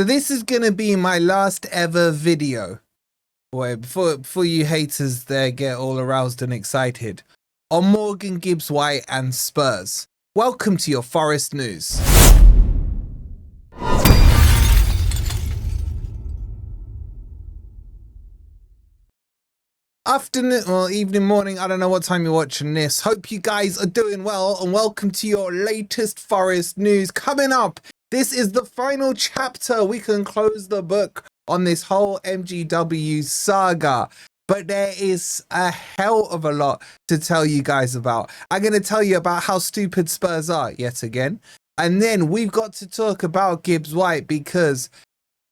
So this is going to be my last ever video. Boy, before you haters there get all aroused and excited. On Morgan Gibbs-White and Spurs. Welcome to your Forest News. Afternoon, well, evening, morning, I don't know what time you're watching this. Hope you guys are doing well and welcome to your latest Forest News. Coming up, this is the final chapter. We can close the book on this whole MGW saga. But there is a hell of a lot to tell you guys about. I'm going to tell you about how stupid Spurs are yet again. And then we've got to talk about Gibbs-White because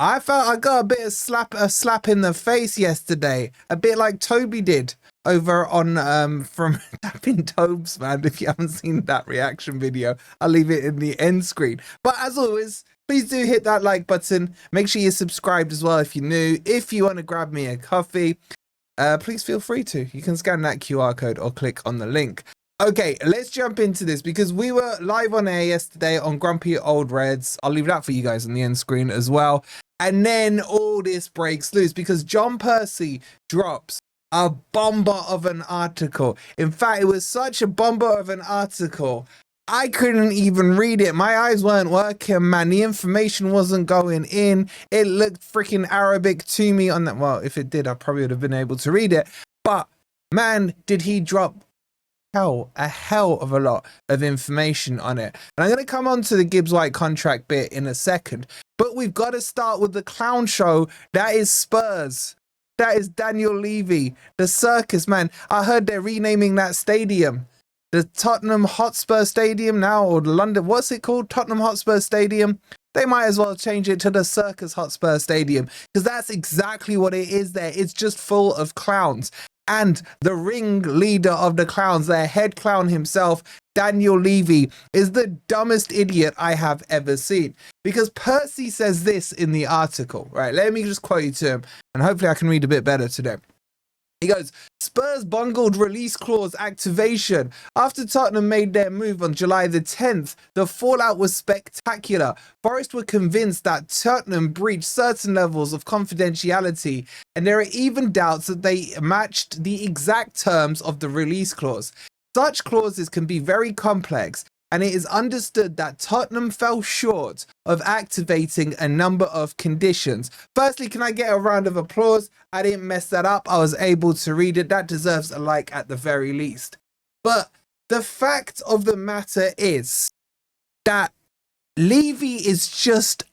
I felt I got a bit of slap in the face yesterday. A bit like Toby did over on from Tapping Tobes, man. If you haven't seen that reaction video, I'll leave it in the end screen. But as always, please do hit that like button. Make sure you're subscribed as well if you're new. If you want to grab me a coffee, please feel free to. You can scan that QR code or click on the link. Okay, let's jump into this because we were live on air yesterday on Grumpy Old Reds. I'll leave that for you guys on the end screen as well. And then all this breaks loose because John Percy drops a bomber of an article. In fact, it was such a bomber of an article, I couldn't even read it. My eyes weren't working, man. The information wasn't going in. It looked freaking Arabic to me on that. Well, if it did, I probably would have been able to read it. But man, did he drop a hell of a lot of information on it. And I'm going to come on to the GibbsWhite contract bit in a second. But we've got to start with the clown show. That is Spurs. That is Daniel Levy. The circus, man. I heard they're renaming that stadium. The Tottenham Hotspur Stadium now, or the London, what's it called? Tottenham Hotspur Stadium. They might as well change it to the Circus Hotspur Stadium because that's exactly what it is there. It's just full of clowns. And the ringleader of the clowns, their head clown himself, Daniel Levy, is the dumbest idiot I have ever seen. Because Percy says this in the article, right? Let me just quote you to him, and hopefully I can read a bit better today. He goes, Spurs bungled release clause activation. After Tottenham made their move on July the 10th, the fallout was spectacular. Forest were convinced that Tottenham breached certain levels of confidentiality, and there are even doubts that they matched the exact terms of the release clause. Such clauses can be very complex, and it is understood that Tottenham fell short of activating a number of conditions. Firstly, can I get a round of applause? I didn't mess that up. I was able to read it. That deserves a like at the very least. But the fact of the matter is that Levy is just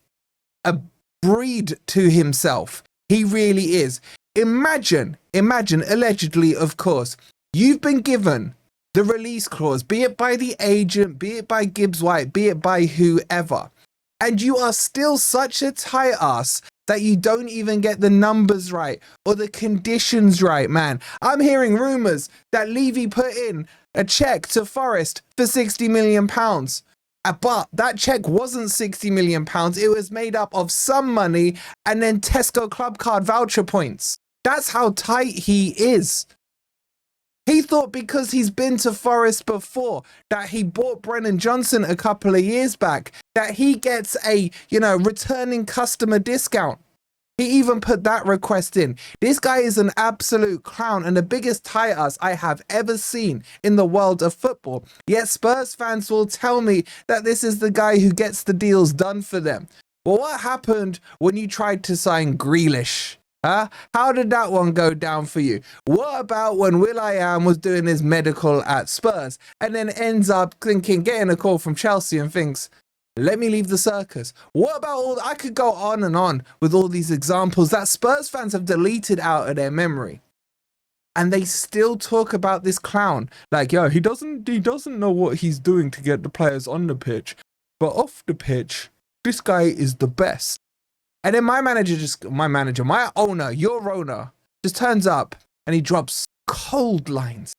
a breed to himself. He really is. Imagine, allegedly, of course, you've been given the release clause, be it by the agent, be it by Gibbs-White, be it by whoever, and you are still such a tight ass that you don't even get the numbers right or the conditions right, man. I'm hearing rumours that Levy put in a cheque to Forest for £60 million. But that cheque wasn't £60 million. It was made up of some money and then Tesco Club Card voucher points. That's how tight he is. He thought because he's been to Forest before, that he bought Brennan Johnson a couple of years back, that he gets a, returning customer discount. He even put that request in. This guy is an absolute clown and the biggest tie-ass I have ever seen in the world of football. Yet Spurs fans will tell me that this is the guy who gets the deals done for them. Well, what happened when you tried to sign Grealish? Huh? How did that one go down for you? What about when will.i.am was doing his medical at Spurs and then ends up getting a call from Chelsea and thinks, let me leave the circus? What about I could go on and on with all these examples that Spurs fans have deleted out of their memory. And they still talk about this clown. Like, yo, he doesn't know what he's doing to get the players on the pitch. But off the pitch, this guy is the best. And then my owner, your owner, just turns up and he drops cold lines.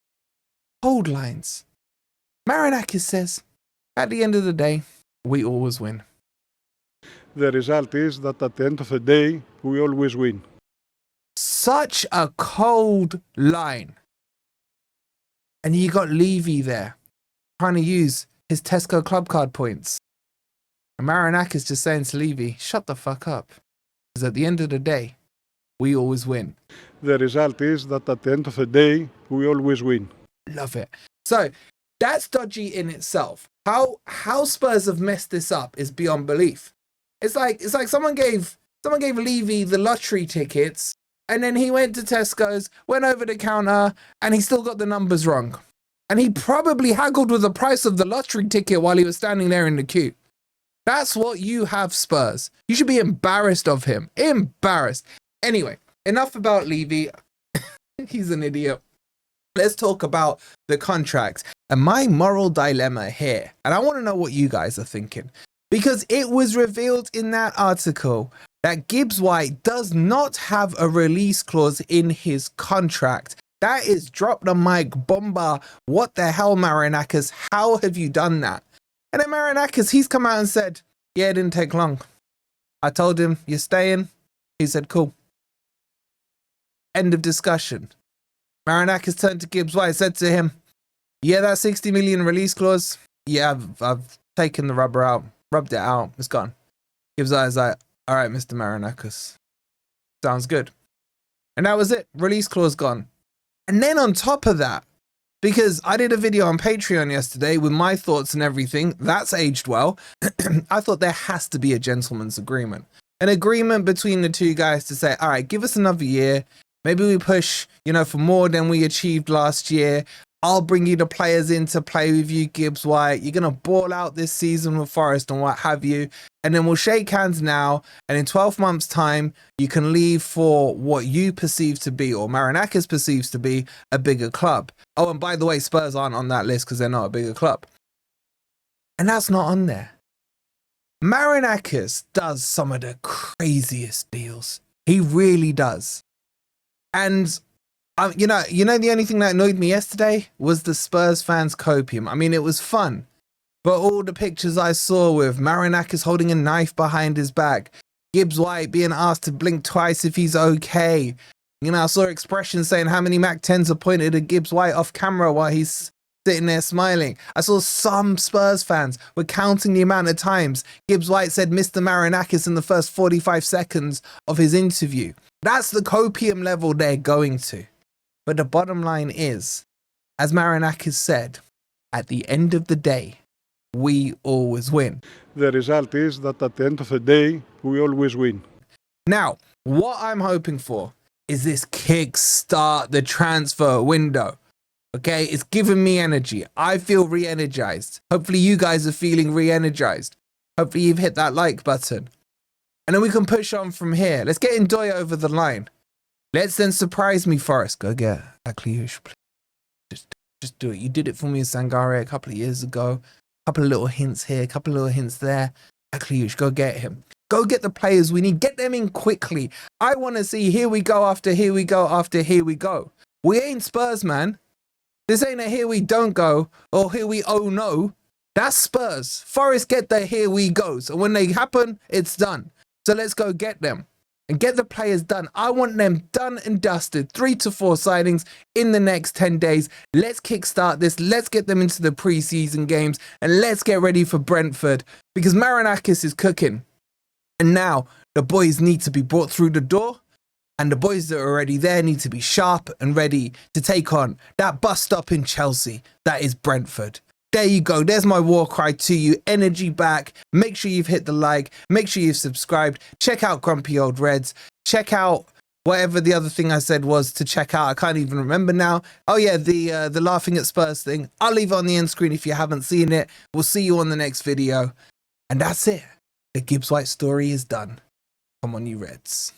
Marinakis says, at the end of the day, we always win. The result is that at the end of the day, we always win. Such a cold line. And you got Levy there trying to use his Tesco Club Card points. And Marinakis just saying to Levy, shut the fuck up. Because at the end of the day, we always win. The result is that at the end of the day, we always win. Love it. So that's dodgy in itself. How Spurs have messed this up is beyond belief. It's like someone gave Levy the lottery tickets, and then he went to Tesco's, went over the counter, and he still got the numbers wrong. And he probably haggled with the price of the lottery ticket while he was standing there in the queue. That's what you have, Spurs. You should be embarrassed of him. Embarrassed. Anyway, enough about Levy. He's an idiot. Let's talk about the contract and my moral dilemma here. And I want to know what you guys are thinking. Because it was revealed in that article that GibbsWhite does not have a release clause in his contract. That is drop the mic bomba. What the hell, Marinakis? How have you done that? And then Marinakis, he's come out and said, yeah, it didn't take long. I told him, you're staying. He said, cool. End of discussion. Marinakis turned to GibbsWhite, said to him, yeah, that 60 million release clause, yeah, I've taken the rubber out, rubbed it out, it's gone. GibbsWhite is like, all right, Mr. Marinakis, sounds good. And that was it, release clause gone. And then on top of that, because I did a video on Patreon yesterday with my thoughts and everything, that's aged well, I thought there has to be a gentleman's agreement. An agreement between the two guys to say, all right, give us another year. Maybe we push, for more than we achieved last year. I'll bring you the players in to play with you, GibbsWhite. You're going to ball out this season with Forest and what have you. And then we'll shake hands now. And in 12 months' time, you can leave for what you perceive to be, or Marinakis perceives to be, a bigger club. Oh, and by the way, Spurs aren't on that list because they're not a bigger club. And that's not on there. Marinakis does some of the craziest deals. He really does. And the only thing that annoyed me yesterday was the Spurs fans' copium. I mean, it was fun, but all the pictures I saw with Marinakis holding a knife behind his back, GibbsWhite being asked to blink twice if he's okay. I saw expressions saying how many Mac 10s are pointed at GibbsWhite off camera while he's sitting there smiling. I saw some Spurs fans were counting the amount of times GibbsWhite said Mr. Marinakis in the first 45 seconds of his interview. That's the copium level they're going to. But the bottom line is, as Marinakis said, at the end of the day, we always win. The result is that at the end of the day, we always win. Now, what I'm hoping for is this kickstart the transfer window. Okay, it's giving me energy. I feel re-energized. Hopefully you guys are feeling re-energized. Hopefully you've hit that like button. And then we can push on from here. Let's get Ndoye over the line. Let's then surprise me, Forest. Go get a Kliush, please. Just do it. You did it for me in Sangare a couple of years ago. A couple of little hints here, a couple of little hints there. A Kliush, go get him. Go get the players we need. Get them in quickly. I want to see here we go after here we go after here we go. We ain't Spurs, man. This ain't a here we don't go or here we oh no. That's Spurs. Forest get the here we goes. And when they happen, it's done. So let's go get them and get the players done. I want them done and dusted. 3 to 4 signings in the next 10 days. Let's kickstart this. Let's get them into the preseason games and let's get ready for Brentford because Marinakis is cooking. And now the boys need to be brought through the door and the boys that are already there need to be sharp and ready to take on that bus stop in Chelsea that is Brentford. There you go. There's my war cry to you. Energy back. Make sure you've hit the like. Make sure you've subscribed. Check out Grumpy Old Reds. Check out whatever the other thing I said was to check out. I can't even remember now. Oh yeah, the laughing at Spurs thing. I'll leave it on the end screen if you haven't seen it. We'll see you on the next video. And that's it. The GibbsWhite story is done. Come on, you Reds.